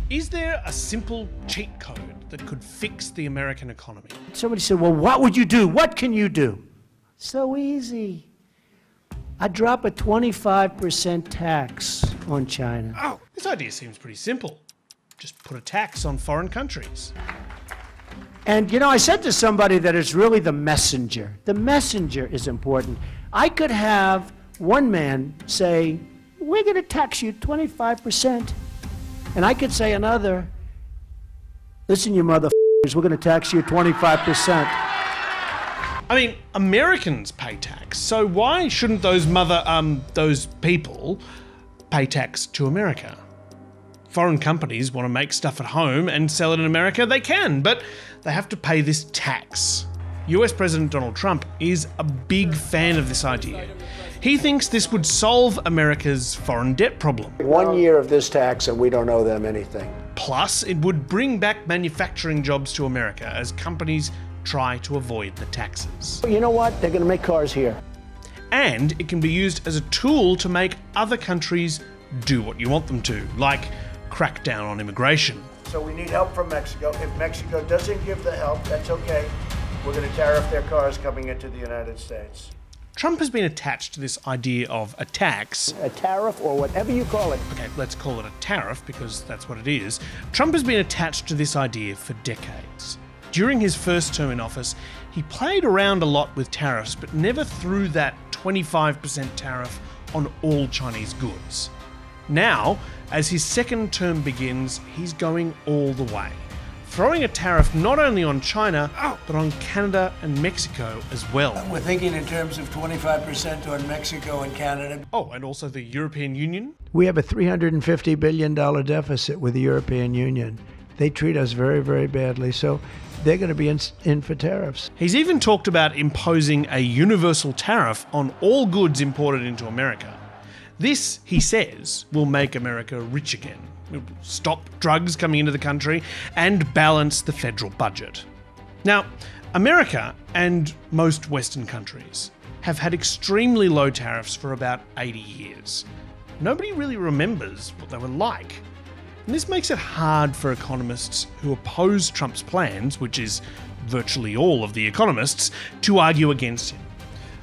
Is there a simple cheat code that could fix the American economy? Somebody said, well, what would you do? What can you do? So easy. I'd drop a 25% tax on China. Oh, this idea seems pretty simple. Just put a tax on foreign countries. And, you know, I said to somebody that it's really the messenger. The messenger is important. I could have one man say, we're going to tax you 25%. And I could say another, listen, you motherfuckers, we're going to tax you 25%. I mean, Americans pay tax, so why shouldn't those people pay tax to America? Foreign companies want to make stuff at home and sell it in America, they can, but they have to pay this tax. US President Donald Trump is a big fan of this idea. He thinks this would solve America's foreign debt problem. 1 year of this tax and we don't owe them anything. Plus, it would bring back manufacturing jobs to America as companies try to avoid the taxes. You know what? They're going to make cars here. And it can be used as a tool to make other countries do what you want them to, like crack down on immigration. So we need help from Mexico. If Mexico doesn't give the help, that's okay. We're going to tariff their cars coming into the United States. Trump has been attached to this idea of a tax. A tariff or whatever you call it. Okay, let's call it a tariff because that's what it is. Trump has been attached to this idea for decades. During his first term in office, he played around a lot with tariffs, but never threw that 25% tariff on all Chinese goods. Now, as his second term begins, he's going all the way, throwing a tariff not only on China, but on Canada and Mexico as well. We're thinking in terms of 25% on Mexico and Canada. Oh, and also the European Union? We have a $350 billion deficit with the European Union. They treat us very, very badly, so they're going to be in for tariffs. He's even talked about imposing a universal tariff on all goods imported into America. This, he says, will make America rich again. It will stop drugs coming into the country and balance the federal budget. Now, America and most Western countries have had extremely low tariffs for about 80 years. Nobody really remembers what they were like. And this makes it hard for economists who oppose Trump's plans, which is virtually all of the economists, to argue against him.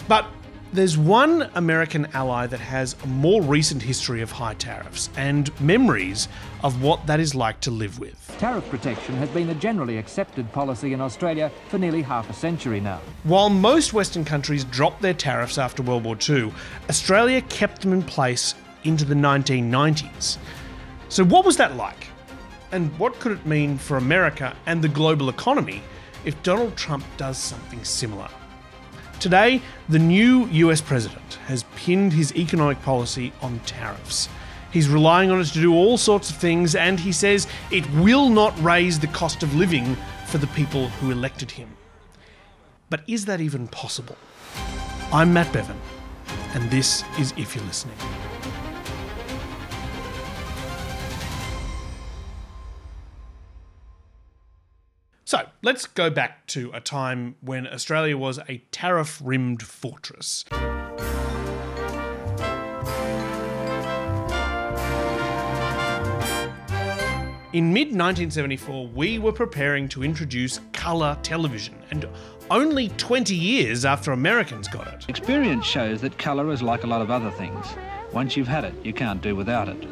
But there's one American ally that has a more recent history of high tariffs and memories of what that is like to live with. Tariff protection has been a generally accepted policy in Australia for nearly half a century now. While most Western countries dropped their tariffs after World War II, Australia kept them in place into the 1990s. So what was that like? And what could it mean for America and the global economy if Donald Trump does something similar? Today, the new US president has pinned his economic policy on tariffs. He's relying on it to do all sorts of things, and he says it will not raise the cost of living for the people who elected him. But is that even possible? I'm Matt Bevan, and this is If You're Listening. So, let's go back to a time when Australia was a tariff-rimmed fortress. In mid-1974, we were preparing to introduce colour television, and only 20 years after Americans got it. Experience shows that colour is like a lot of other things. Once you've had it, you can't do without it.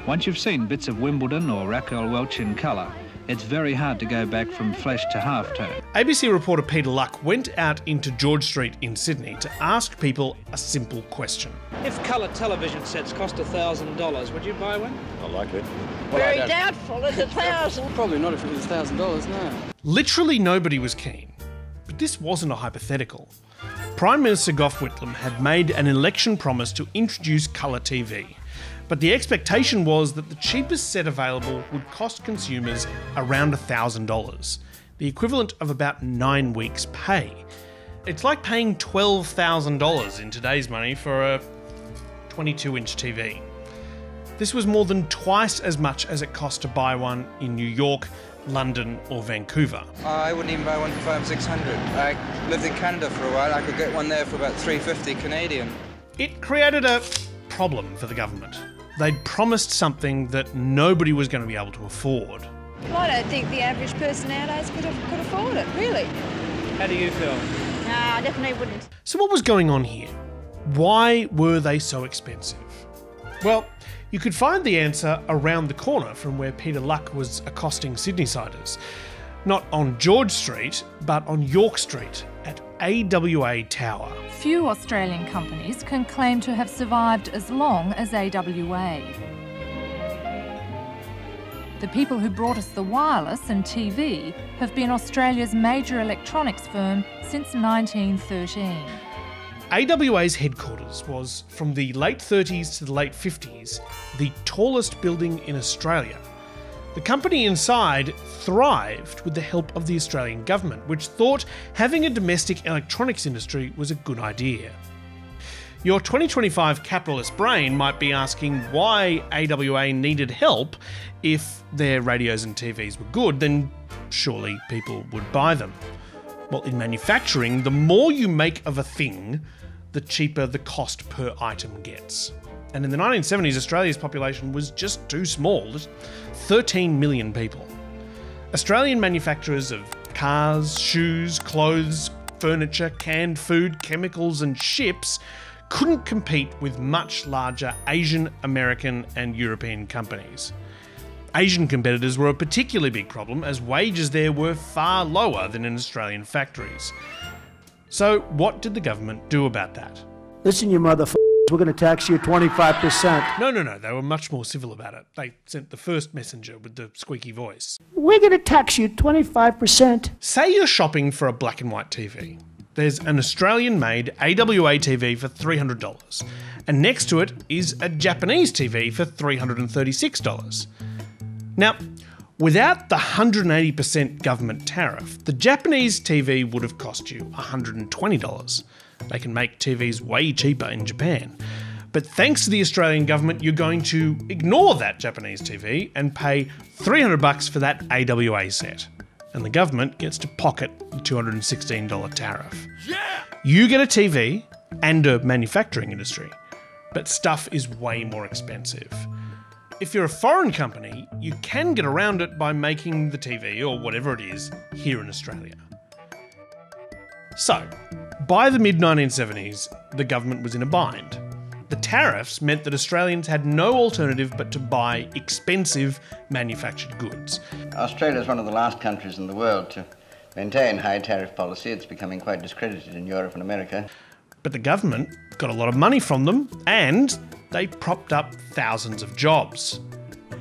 Once you've seen bits of Wimbledon or Raquel Welch in colour, it's very hard to go back from flesh to half-tone. ABC reporter Peter Luck went out into George Street in Sydney to ask people a simple question. If colour television sets cost $1,000, would you buy one? Not likely. Very doubtful at $1,000. Probably not if it was $1,000, no. Literally nobody was keen. But this wasn't a hypothetical. Prime Minister Gough Whitlam had made an election promise to introduce colour TV. But the expectation was that the cheapest set available would cost consumers around $1,000, the equivalent of about 9 weeks' pay. It's like paying $12,000 in today's money for a 22-inch TV. This was more than twice as much as it cost to buy one in New York, London or Vancouver. I wouldn't even buy one for $500-600. I lived in Canada for a while. I could get one there for about $350 Canadian. It created a problem for the government. They'd promised something that nobody was going to be able to afford. Well, I don't think the average person nowadays could afford it, really. How do you feel? No, I definitely wouldn't. So what was going on here? Why were they so expensive? Well, you could find the answer around the corner from where Peter Luck was accosting Sydneysiders. Not on George Street, but on York Street at AWA Tower. Few Australian companies can claim to have survived as long as AWA. The people who brought us the wireless and TV have been Australia's major electronics firm since 1913. AWA's headquarters was, from the late 30s to the late 50s, the tallest building in Australia. The company inside thrived with the help of the Australian government, which thought having a domestic electronics industry was a good idea. Your 2025 capitalist brain might be asking why AWA needed help. If their radios and TVs were good, then surely people would buy them. Well, in manufacturing, the more you make of a thing, the cheaper the cost per item gets. And in the 1970s, Australia's population was just too small, just 13 million people. Australian manufacturers of cars, shoes, clothes, furniture, canned food, chemicals and ships couldn't compete with much larger Asian, American and European companies. Asian competitors were a particularly big problem, as wages there were far lower than in Australian factories. So what did the government do about that? Listen, you motherfuckers, we're going to tax you 25%. No, they were much more civil about it. They sent the first messenger with the squeaky voice. We're going to tax you 25%. Say you're shopping for a black and white TV. There's an Australian-made AWA TV for $300, and next to it is a Japanese TV for $336. Now, without the 180% government tariff, the Japanese TV would have cost you $120. They can make TVs way cheaper in Japan. But thanks to the Australian government, you're going to ignore that Japanese TV and pay $300 for that AWA set. And the government gets to pocket the $216 tariff. Yeah! You get a TV and a manufacturing industry, but stuff is way more expensive. If you're a foreign company, you can get around it by making the TV, or whatever it is, here in Australia. So, by the mid-1970s, the government was in a bind. The tariffs meant that Australians had no alternative but to buy expensive manufactured goods. Australia is one of the last countries in the world to maintain high tariff policy. It's becoming quite discredited in Europe and America. But the government got a lot of money from them, and they propped up thousands of jobs.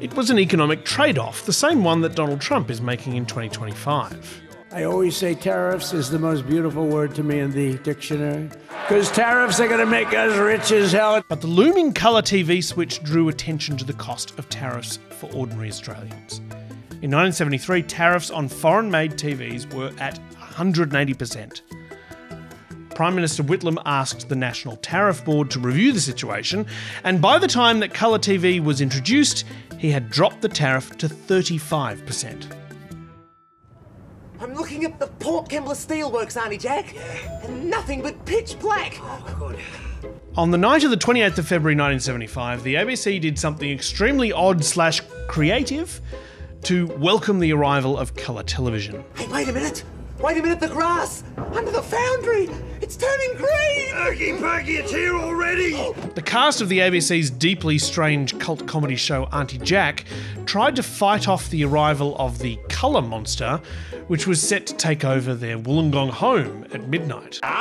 It was an economic trade-off, the same one that Donald Trump is making in 2025. I always say tariffs is the most beautiful word to me in the dictionary, because tariffs are going to make us rich as hell. But the looming colour TV switch drew attention to the cost of tariffs for ordinary Australians. In 1973, tariffs on foreign-made TVs were at 180%. Prime Minister Whitlam asked the National Tariff Board to review the situation, and by the time that colour TV was introduced, he had dropped the tariff to 35%. I'm looking at the Port Kembla Steelworks, Auntie Jack, and nothing but pitch black. Oh, good. On the night of the 28th of February 1975, the ABC did something extremely odd/creative to welcome the arrival of colour television. Hey, wait a minute, the grass under the foundry, it's turning green. Perky, it's here already. The cast of the ABC's deeply strange cult comedy show Auntie Jack tried to fight off the arrival of the colour monster, which was set to take over their Wollongong home at midnight. Look,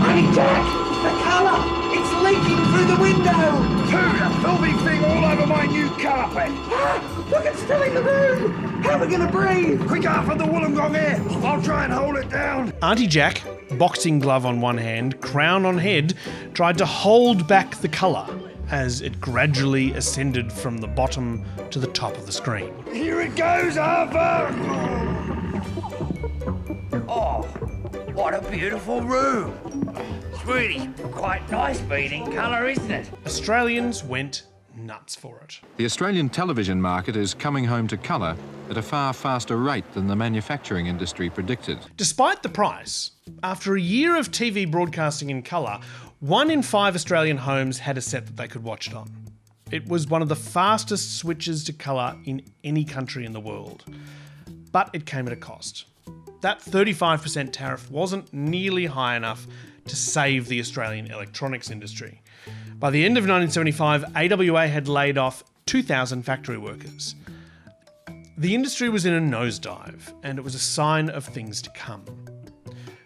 Auntie Jack, the colour, it's leaking through the window. A filthy thing all over my new carpet. Look, it's filling the room. How are we going to breathe? Quick out for the Wollongong air. I'll try and hold it down. Auntie Jack, boxing glove on one hand, crown on head, tried to hold back the colour as it gradually ascended from the bottom to the top of the screen. Here it goes, Arthur. Oh, what a beautiful room. Sweetie, quite nice being in colour, isn't it? Australians went nuts for it. The Australian television market is coming home to colour at a far faster rate than the manufacturing industry predicted. Despite the price, after a year of TV broadcasting in colour, 1 in 5 Australian homes had a set that they could watch it on. It was one of the fastest switches to colour in any country in the world. But it came at a cost. That 35% tariff wasn't nearly high enough to save the Australian electronics industry. By the end of 1975, AWA had laid off 2,000 factory workers. The industry was in a nosedive, and it was a sign of things to come.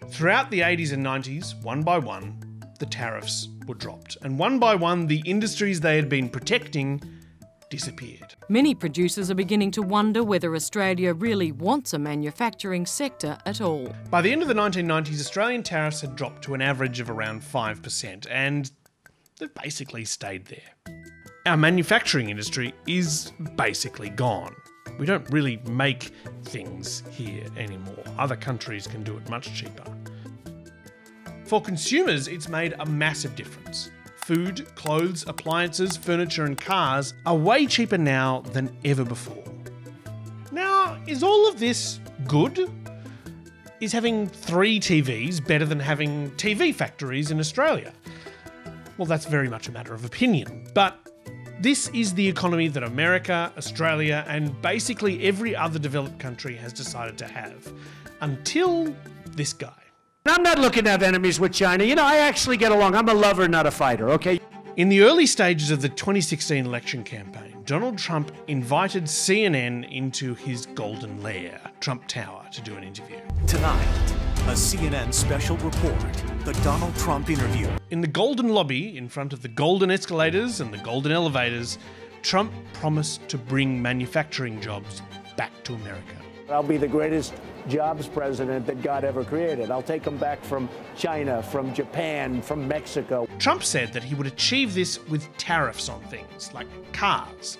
Throughout the 80s and 90s, one by one, the tariffs were dropped, and one by one, the industries they had been protecting disappeared. Many producers are beginning to wonder whether Australia really wants a manufacturing sector at all. By the end of the 1990s, Australian tariffs had dropped to an average of around 5%, and they've basically stayed there. Our manufacturing industry is basically gone. We don't really make things here anymore. Other countries can do it much cheaper. For consumers, it's made a massive difference. Food, clothes, appliances, furniture and cars are way cheaper now than ever before. Now, is all of this good? Is having 3 TVs better than having TV factories in Australia? Well, that's very much a matter of opinion, but this is the economy that America, Australia, and basically every other developed country has decided to have. Until this guy. I'm not looking to have enemies with China. You know, I actually get along. I'm a lover, not a fighter, okay? In the early stages of the 2016 election campaign, Donald Trump invited CNN into his golden lair, Trump Tower, to do an interview. Tonight, a CNN special report, the Donald Trump interview. In the golden lobby, in front of the golden escalators and the golden elevators, Trump promised to bring manufacturing jobs back to America. I'll be the greatest jobs president that God ever created. I'll take them back from China, from Japan, from Mexico. Trump said that he would achieve this with tariffs on things like cars.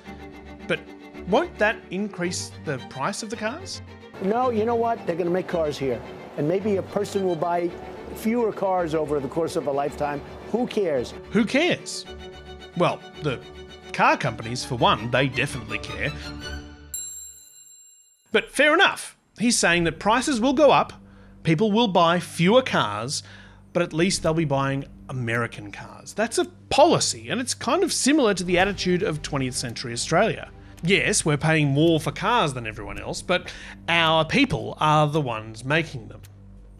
But won't that increase the price of the cars? No, you know what? They're going to make cars here. And maybe a person will buy fewer cars over the course of a lifetime. Who cares? Who cares? Well, the car companies, for one, they definitely care. But fair enough. He's saying that prices will go up, people will buy fewer cars, but at least they'll be buying American cars. That's a policy, and it's kind of similar to the attitude of 20th century Australia. Yes, we're paying more for cars than everyone else, but our people are the ones making them.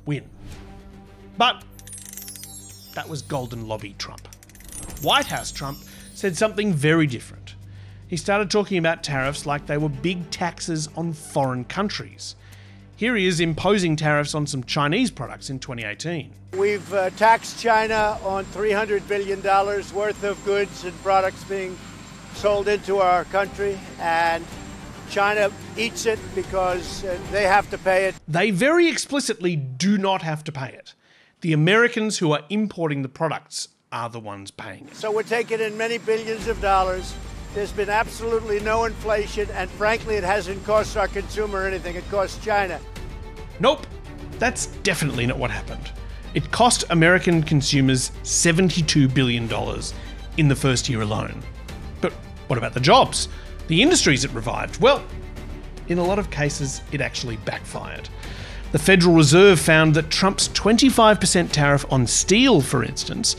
Win. But that was Golden Lobby Trump. White House Trump said something very different. He started talking about tariffs like they were big taxes on foreign countries. Here he is imposing tariffs on some Chinese products in 2018. We've taxed China on $300 billion worth of goods and products being sold into our country, and China eats it because they have to pay it. They very explicitly do not have to pay it. The Americans who are importing the products are the ones paying it. So we're taking in many billions of dollars. There's been absolutely no inflation, and frankly, it hasn't cost our consumer anything. It cost China. Nope, that's definitely not what happened. It cost American consumers $72 billion in the first year alone. But what about the jobs? The industries it revived? Well, in a lot of cases, it actually backfired. The Federal Reserve found that Trump's 25% tariff on steel, for instance,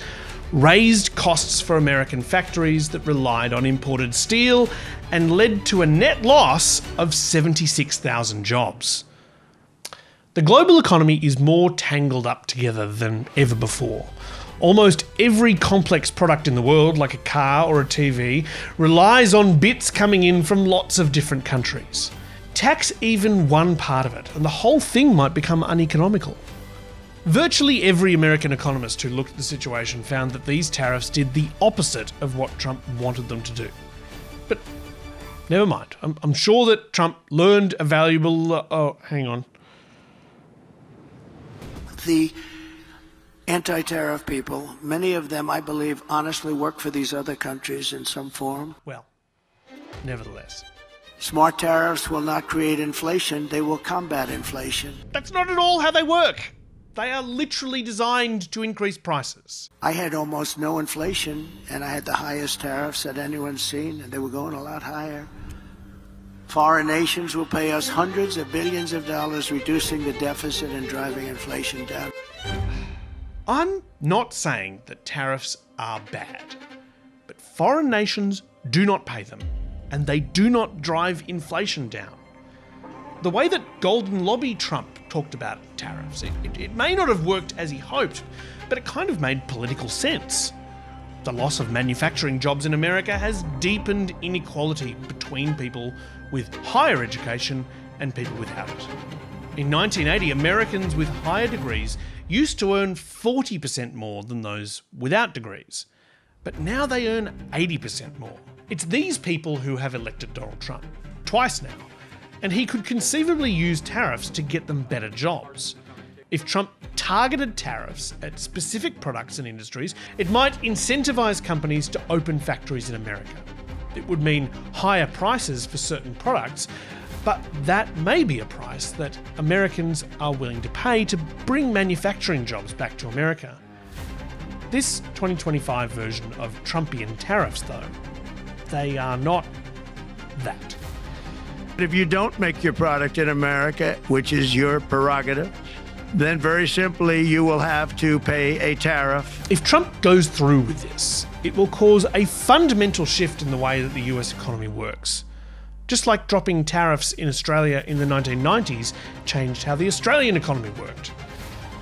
raised costs for American factories that relied on imported steel and led to a net loss of 76,000 jobs. The global economy is more tangled up together than ever before. Almost every complex product in the world, like a car or a TV, relies on bits coming in from lots of different countries. Tax even one part of it, and the whole thing might become uneconomical. Virtually every American economist who looked at the situation found that these tariffs did the opposite of what Trump wanted them to do. But never mind. I'm sure that Trump learned a valuable... hang on. The anti-tariff people, many of them, I believe, honestly work for these other countries in some form. Well, nevertheless. Smart tariffs will not create inflation. They will combat inflation. That's not at all how they work. They are literally designed to increase prices. I had almost no inflation, and I had the highest tariffs that anyone's seen, and they were going a lot higher. Foreign nations will pay us hundreds of billions of dollars, reducing the deficit and driving inflation down. I'm not saying that tariffs are bad, but foreign nations do not pay them, and they do not drive inflation down. The way that Golden Lobby Trump talked about tariffs, it may not have worked as he hoped, but it kind of made political sense. The loss of manufacturing jobs in America has deepened inequality between people with higher education and people without it. In 1980, Americans with higher degrees used to earn 40% more than those without degrees, but now they earn 80% more. It's these people who have elected Donald Trump, twice now, and he could conceivably use tariffs to get them better jobs. If Trump targeted tariffs at specific products and industries, it might incentivise companies to open factories in America. It would mean higher prices for certain products, but that may be a price that Americans are willing to pay to bring manufacturing jobs back to America. This 2025 version of Trumpian tariffs, though, they are not that. If you don't make your product in America, which is your prerogative, then very simply you will have to pay a tariff. If Trump goes through with this, it will cause a fundamental shift in the way that the US economy works. Just like dropping tariffs in Australia in the 1990s changed how the Australian economy worked.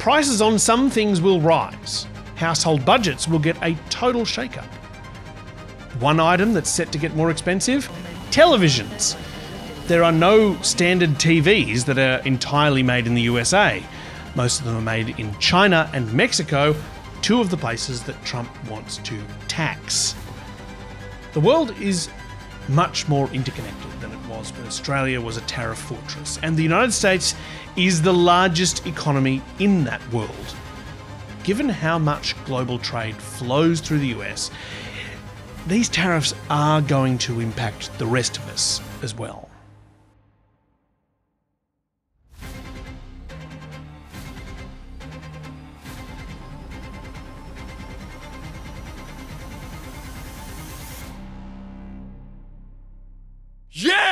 Prices on some things will rise. Household budgets will get a total shake-up. One item that's set to get more expensive? Televisions. There are no standard TVs that are entirely made in the USA. Most of them are made in China and Mexico, two of the places that Trump wants to tax. The world is much more interconnected than it was when Australia was a tariff fortress, and the United States is the largest economy in that world. Given how much global trade flows through the US, these tariffs are going to impact the rest of us as well. Yeah!